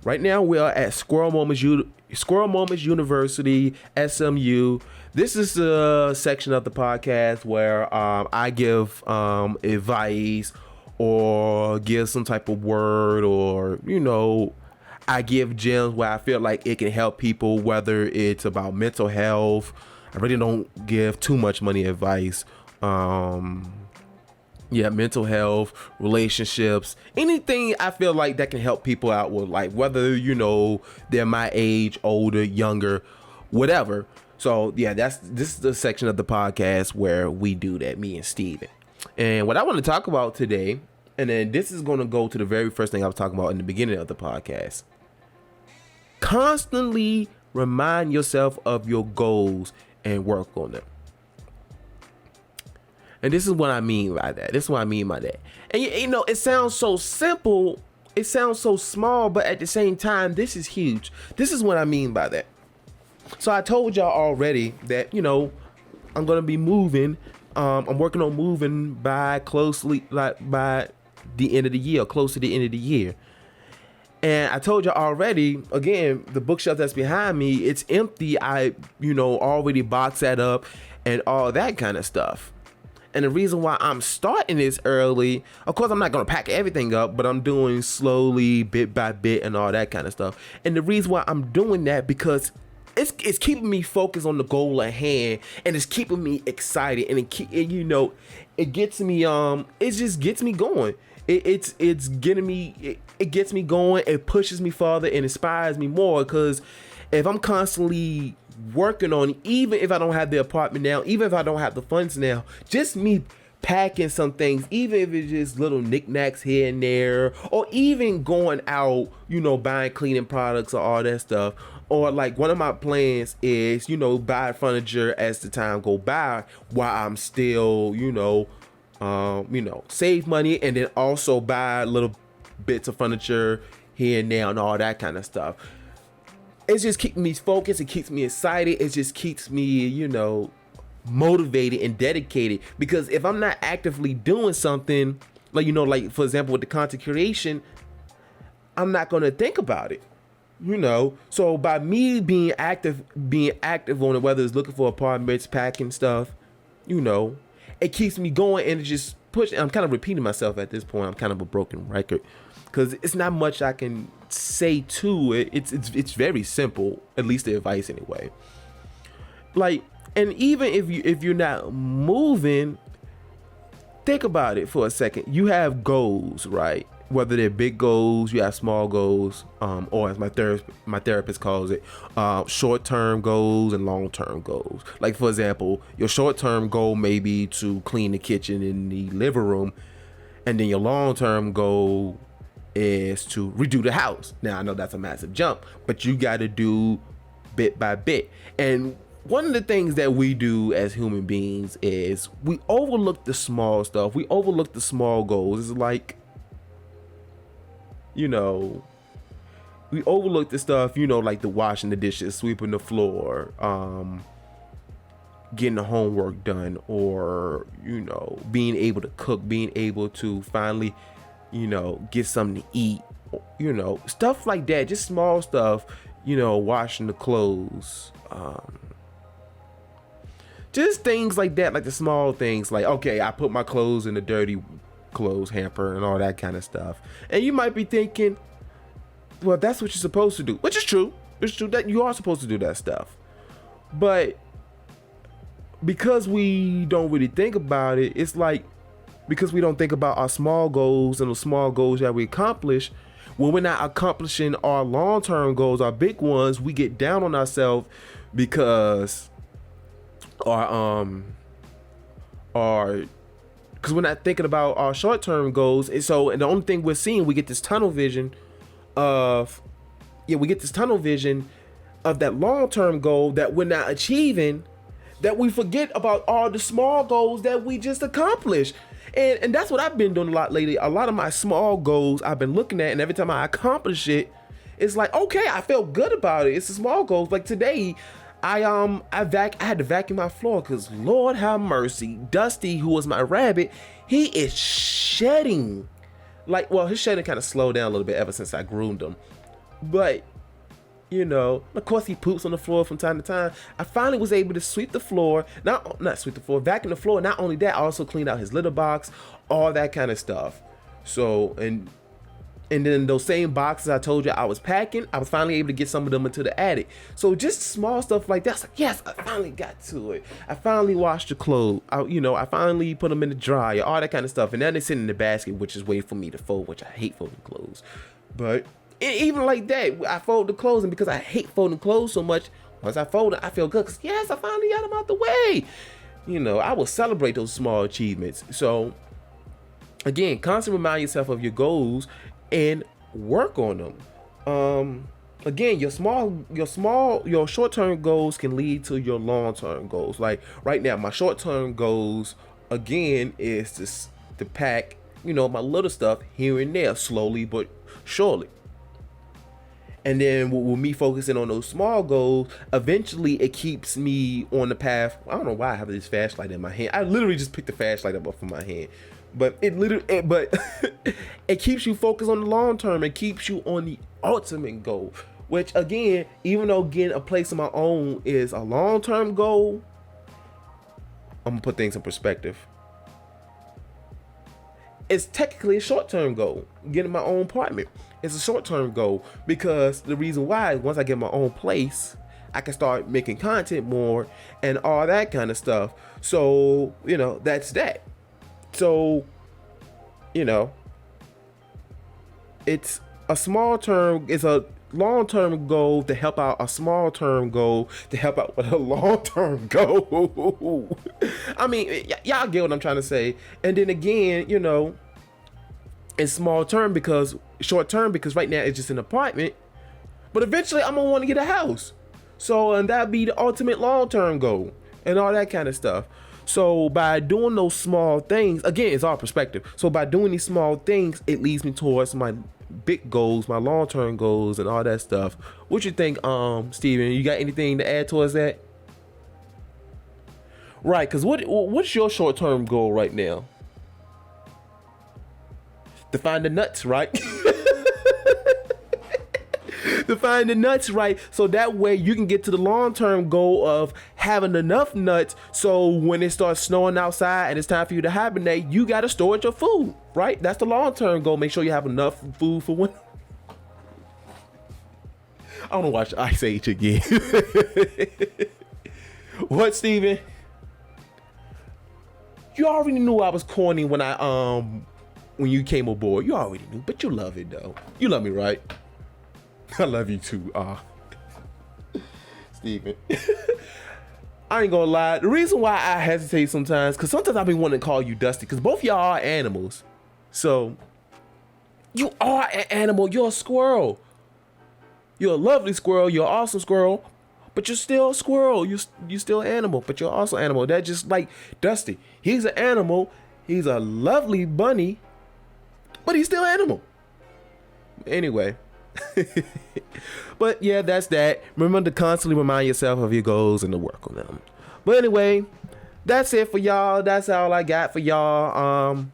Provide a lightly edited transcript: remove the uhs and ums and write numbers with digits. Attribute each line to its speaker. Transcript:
Speaker 1: Right now we are at Squirrel Moments University, SMU. This is the section of the podcast where I give advice or give some type of word, or I give gems where I feel like it can help people, whether it's about mental health. I really don't give too much money advice. Mental health, relationships, anything I feel like that can help people out with, like whether they're my age, older, younger, whatever. So this is the section of the podcast where we do that, me and Steven. And what I want to talk about today, and then this is going to go to the very first thing I was talking about in the beginning of the podcast. Constantly remind yourself of your goals and work on them. And this is what I mean by that. And it sounds so simple. It sounds so small, but at the same time, this is huge. This is what I mean by that. So I told y'all already that, I'm going to be moving. I'm working on moving by the end of the year, close to the end of the year. And I told you already, again, the bookshelf that's behind me, it's empty. I, already boxed that up and all that kind of stuff. And the reason why I'm starting this early, of course, I'm not going to pack everything up, but I'm doing slowly, bit by bit and all that kind of stuff. And the reason why I'm doing that, because it's keeping me focused on the goal at hand, and it's keeping me excited, and it gets me, it just gets me going. It's getting me, it gets me going. It pushes me farther and inspires me more, because if I'm constantly working on, even if I don't have the apartment now, even if I don't have the funds now, just me packing some things, even if it's just little knickknacks here and there, or even going out, buying cleaning products or all that stuff. Or like one of my plans is, buy furniture as the time go by, while I'm still, save money, and then also buy little bits of furniture here and there and all that kind of stuff. It's just keeping me focused. It keeps me excited. It just keeps me, motivated and dedicated. Because if I'm not actively doing something, like for example with the content creation, I'm not going to think about it. So by me being active on it, whether it's looking for apartments, packing stuff, it keeps me going, and it just pushing. I'm kind of repeating myself at this point. I'm kind of a broken record, because it's not much I can say to it. It's very simple, at least the advice anyway. Like, and even if you're not moving, think about it for a second. You have goals, right? Whether they're big goals, you have small goals, or as my therapist calls it, short-term goals and long-term goals. Like, for example, your short-term goal may be to clean the kitchen in the living room, and then your long-term goal is to redo the house. Now, I know that's a massive jump, but you got to do bit by bit. And one of the things that we do as human beings is we overlook the small stuff. We overlook the small goals. It's like, we overlook the stuff, like the washing the dishes, sweeping the floor, getting the homework done, or, being able to cook, being able to finally, get something to eat, stuff like that. Just small stuff, washing the clothes, just things like that, like the small things, like, okay, I put my clothes in the dirty clothes hamper and all that kind of stuff. And you might be thinking, well, that's what you're supposed to do, which is true. It's true that you are supposed to do that stuff. But because we don't really think about it, it's like, because we don't think about our small goals and the small goals that we accomplish, when we're not accomplishing our long-term goals, our big ones, we get down on ourselves, because because we're not thinking about our short-term goals. And the only thing we're seeing, we get this tunnel vision of that long-term goal that we're not achieving, that we forget about all the small goals that we just accomplished. And that's what I've been doing a lot lately. A lot of my small goals I've been looking at, and every time I accomplish it, it's like, okay, I felt good about it. It's the small goals. Like today, I had to vacuum my floor, because Lord have mercy, Dusty, who was my rabbit, he is shedding. Like, well, his shedding kind of slowed down a little bit ever since I groomed him. But you know, of course he poops on the floor from time to time. I finally was able to sweep the floor, not sweep the floor, vacuum the floor. Not only that, I also cleaned out his litter box, all that kind of stuff. So, and then those same boxes I told you I was packing, I was finally able to get some of them into the attic. So just small stuff like that. It's like, yes, I finally got to it. I finally washed the clothes. I finally put them in the dryer, all that kind of stuff. And now they're sitting in the basket, which is waiting for me to fold, which I hate folding clothes. But even like that, I fold the clothes, and because I hate folding clothes so much, once I fold it, I feel good because yes, I finally got them out the way. You know, I will celebrate those small achievements. So again, constantly remind yourself of your goals and work on them. Again, your short-term goals can lead to your long-term goals. Like right now, my short-term goals again is to pack, you know, my little stuff here and there, slowly but surely. And then with me focusing on those small goals, eventually it keeps me on the path. I don't know why I have this flashlight in my hand. I literally just picked the flashlight up from my hand. But it keeps you focused on the long term. It keeps you on the ultimate goal. Which again, even though getting a place of my own is a long-term goal, I'm gonna put things in perspective. It's technically a short-term goal. Getting my own apartment. It's a short-term goal because the reason why is once I get my own place, I can start making content more and all that kind of stuff. So, you know, that's that. So, you know, it's a long-term goal to help out a small-term goal to help out with a long-term goal. I mean, y'all get what I'm trying to say. And then again, you know, it's short-term because right now it's just an apartment, but eventually I'm gonna want to get a house. So, and that'd be the ultimate long-term goal and all that kind of stuff. So by doing those small things, again, it's all perspective. So by doing these small things, it leads me towards my big goals, my long-term goals and all that stuff. What you think, Steven? You got anything to add towards that? Right, because what's your short-term goal right now? To find the nuts, right? To find the nuts, right? So that way you can get to the long-term goal of having enough nuts so when it starts snowing outside and it's time for you to hibernate, you got to store your food, right? That's the long-term goal. Make sure you have enough food for when... I want to watch Ice Age again. What, Steven? You already knew I was corny when when you came aboard. You already knew, but you love it though. You love me, right? I love you too, Steven. I ain't gonna lie. The reason why I hesitate sometimes, because sometimes I've been wanting to call you Dusty, because both y'all are animals. So, you are an animal. You're a squirrel. You're a lovely squirrel. You're an awesome squirrel. But you're still a squirrel. You're still an animal, but you're also an animal. That's just like Dusty. He's an animal. He's a lovely bunny, but he's still an animal. Anyway. But yeah, that's that. Remember to constantly remind yourself of your goals and to work on them. But anyway, that's it for y'all. That's all I got for y'all.